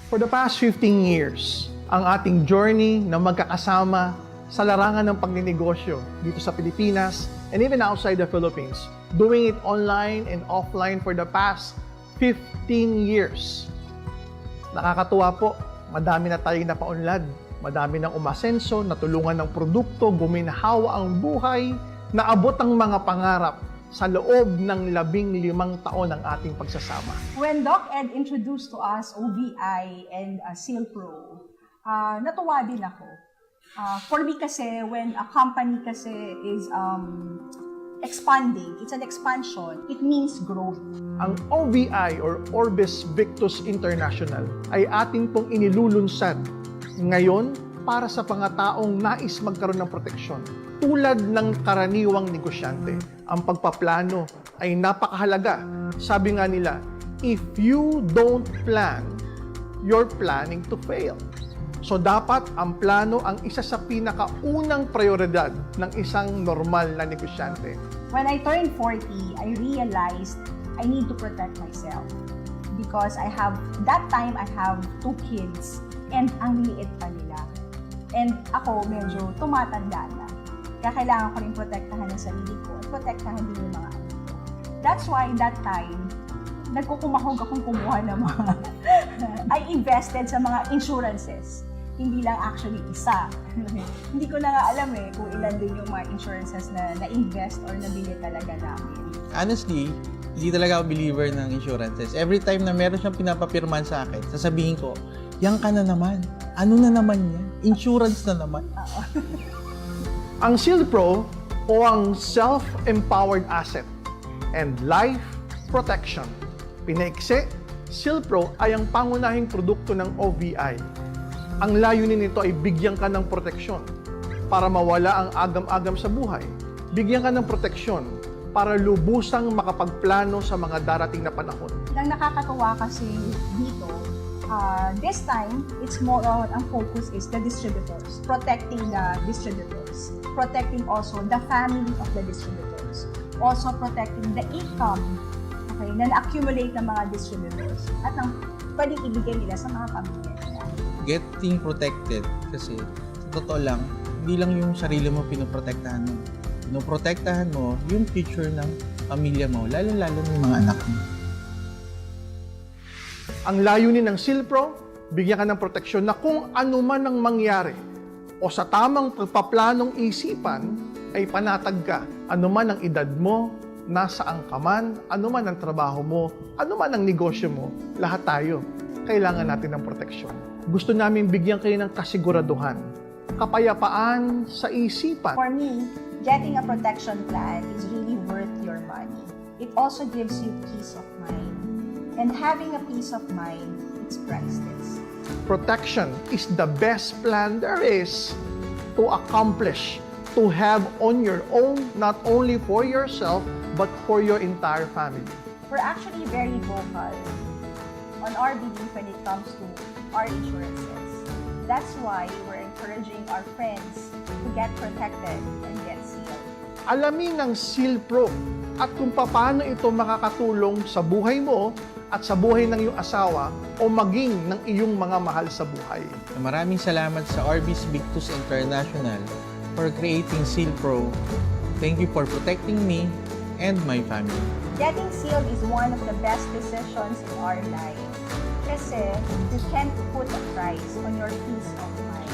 For the past 15 years, ang ating journey na magkakasama sa larangan ng pagninegosyo dito sa Pilipinas and even outside the Philippines, doing it online and offline for the past 15 years. Nakakatuwa po, madami na tayong napaunlad, madami nang umasenso, natulungan ng produkto, guminhawa ang buhay, naabot ang mga pangarap sa loob ng 15 taon ng ating pagsasama. When Doc Ed introduced to us OVI and SealPro, natuwa din ako. For me kasi, when a company kasi is expanding, it's an expansion, it means growth. Ang OVI or Orbis Victus International ay ating pong inilulunsad ngayon para sa mga taong nais magkaroon ng proteksyon. Tulad ng karaniwang negosyante, ang pagpaplano ay napakahalaga. Sabi nga nila, if you don't plan, you're planning to fail. So dapat ang plano ang isa sa pinakaunang prioridad ng isang normal na negosyante. When I turned 40, I realized I need to protect myself. Because that time I have 2 kids and ang liliit pa nila. And ako medyo tumatanda na. Kaya kailangan ko rin protektahan ang sarili ko at protektahan din yung mga anak ko. That's why that time, nagkukumahog akong kumuha ng mga I invested sa mga insurances. Hindi lang actually isa. Hindi ko na nga alam kung ilan din yung mga insurances na na-invest or nabili talaga namin. Honestly, hindi talaga ako believer ng insurances. Every time na meron siyang pinapapirman sa akin, sasabihin ko, yan ka na naman. Ano na naman yan? Insurance na naman. Ang SealPro o ang Self-Empowered Asset and Life Protection. Pinaiksi, SealPro ay ang pangunahing produkto ng OVI. Ang layunin nito ay bigyan ka ng proteksyon para mawala ang agam-agam sa buhay. Bigyan ka ng proteksyon para lubusang makapagplano sa mga darating na panahon. Ang nakakatuwa kasi dito, this time, it's more on, ang focus is the distributors, protecting the distributors, protecting also the family of the distributors, also protecting the income na na-accumulate ng mga distributors at ang pwedeng ibigay nila sa mga pamilya nila. Getting protected kasi sa totoo lang, hindi lang yung sarili mo pinoprotektahan mo. Pinoprotektahan mo yung future ng pamilya mo, lalo-lalo ng mga anak mo. Ang layunin ng SealPro, bigyan ka ng proteksyon na kung ano man ang mangyari o sa tamang pagpaplanong isipan ay panatag ka. Ano man ang edad mo, nasaan ka man, ano man ang trabaho mo, ano man ang negosyo mo, lahat tayo kailangan natin ng proteksyon. Gusto namin bigyan kayo ng kasiguraduhan, kapayapaan sa isipan. For me, getting a protection plan is really worth your money. It also gives you peace of mind. And having a peace of mind, it's priceless. Protection is the best plan there is to accomplish, to have on your own, not only for yourself, but for your entire family. We're actually very vocal on our belief when it comes to our insurances. That's why we're encouraging our friends to get protected and get sealed. Alamin ng SealPro at kung paano ito makakatulong sa buhay mo at sa buhay ng iyong asawa o maging ng iyong mga mahal sa buhay. Maraming salamat sa Orbis Victus International for creating SealPro. Thank you for protecting me and my family. Getting sealed is one of the best decisions in our life kasi you can't put a price on your peace of mind.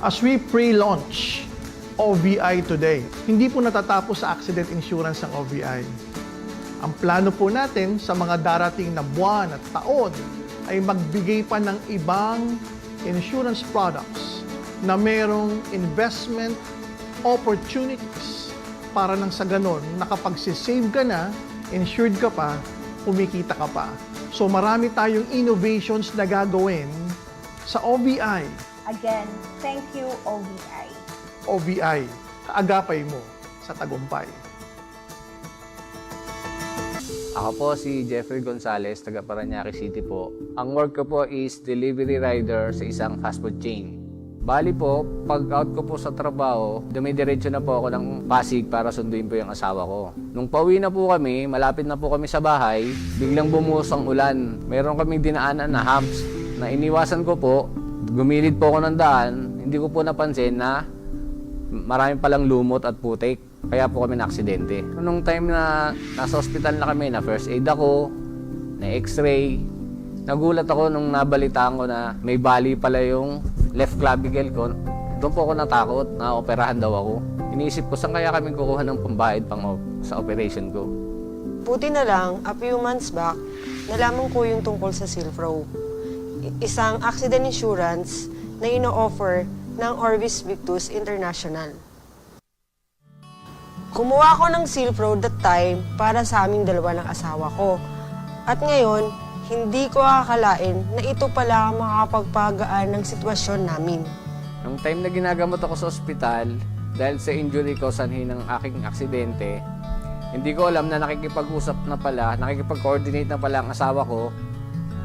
As we pre-launch OVI today, hindi po natatapos sa accident insurance ng OVI. Ang plano po natin sa mga darating na buwan at taon ay magbigay pa ng ibang insurance products na merong investment opportunities para nang sa ganon, nakapag-save ka na, insured ka pa, kumikita ka pa. So marami tayong innovations na gagawin sa OVI. Again, thank you, OVI. OVI, kaagapay mo sa tagumpay. Ako po si Jeffrey Gonzalez, taga Parañaque City po. Ang work ko po is delivery rider sa isang fast food chain. Bali po, pag out ko po sa trabaho, dumidiretso na po ako ng Pasig para sunduin po yung asawa ko. Nung pauwi na po kami, malapit na po kami sa bahay, biglang bumuhos ang ulan. Meron kaming dinaanan na humps. na iniwasan ko po, gumilid po ako ng daan, hindi ko po napansin na marami palang lumot at putik. Kaya po kami na-aksidente. Nung time na nasa hospital na kami, na first aid ako, na x-ray, nagulat ako nung nabalitaan ko na may bali pala yung left clavicle ko. Doon po ako natakot na operahan daw ako. Iniisip ko, saan kaya kami kukuha ng pambayad sa operation ko? Buti na lang, a few months back, nalaman ko yung tungkol sa Silpro. Isang accident insurance na ino-offer ng Orbis Victus International. Kumuha ko ng Silpro that time para sa aming dalawa ng asawa ko. At ngayon, hindi ko akalain na ito pala ang makakapagpagaan ng sitwasyon namin. Nung time na ginagamot ako sa ospital, dahil sa injury ko sanhi ng aking aksidente, hindi ko alam na nakikipag-usap na pala, nakikipag-coordinate na pala ang asawa ko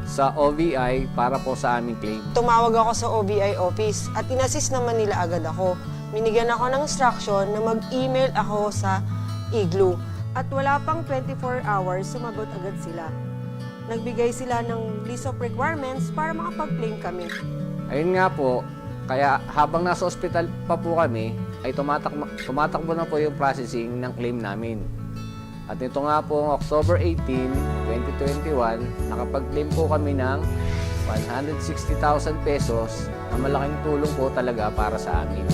sa OVI para po sa aming claim. Tumawag ako sa OBI office at inassist naman nila agad ako. Binigyan ako ng instruction na mag-email ako sa Igloo. At wala pang 24 hours, sumagot agad sila. Nagbigay sila ng list of requirements para makapag-claim kami. Ayun nga po, kaya habang nasa ospital pa po kami, ay tumatakbo na po yung processing ng claim namin. At ito nga po, October 18, 2021, nakapag-claim po kami ng 160,000 pesos na malaking tulong po talaga para sa amin.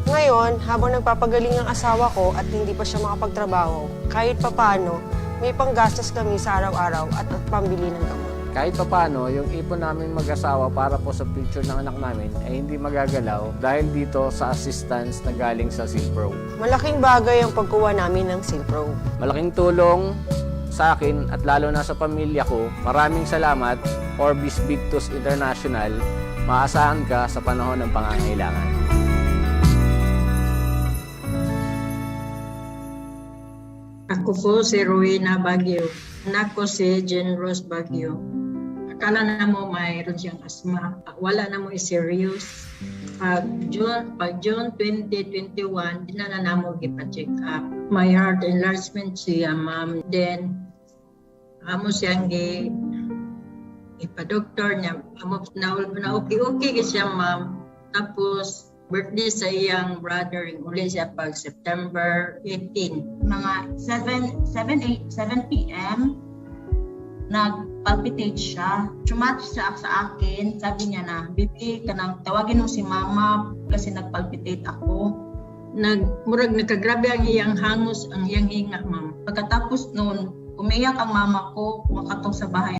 Ngayon, habang nagpapagaling ang asawa ko at hindi pa siya makapagtrabaho, kahit papano, may panggastos kami sa araw-araw at pambili ng gamot. Kahit papano, yung ipon namin mag-asawa para po sa future ng anak namin ay hindi magagalaw dahil dito sa assistance na galing sa Silpro. Malaking bagay ang pagkuha namin ng Silpro. Malaking tulong sa akin at lalo na sa pamilya ko. Maraming salamat, Orbis Victus International. Maasahan ka sa panahon ng pangangailangan. Ako po si Rowena Baguio. Anak ko si Jen Rose Baguio. Akala na mo mayroon siyang asma. Wala na mo serious. Pag June 2021, dinala na mo ipa-check up. May heart enlargement siya, ma'am. Then, amo siyang ipa-doktor niya. Na okay siya, ma'am. Tapos, birthday sa iyang brother, uli siya pag September 18. Mga 7 p.m. nagpalpitate siya. Chumat siya sa akin. Sabi niya na, Bibi, tawagin mo si mama kasi nagpalpitate ako. Murag nagkagrabe ang iyang hangos, ang iyang hinga, ma'am. Pagkatapos noon, umiyak ang mama ko, makatong sa bahay.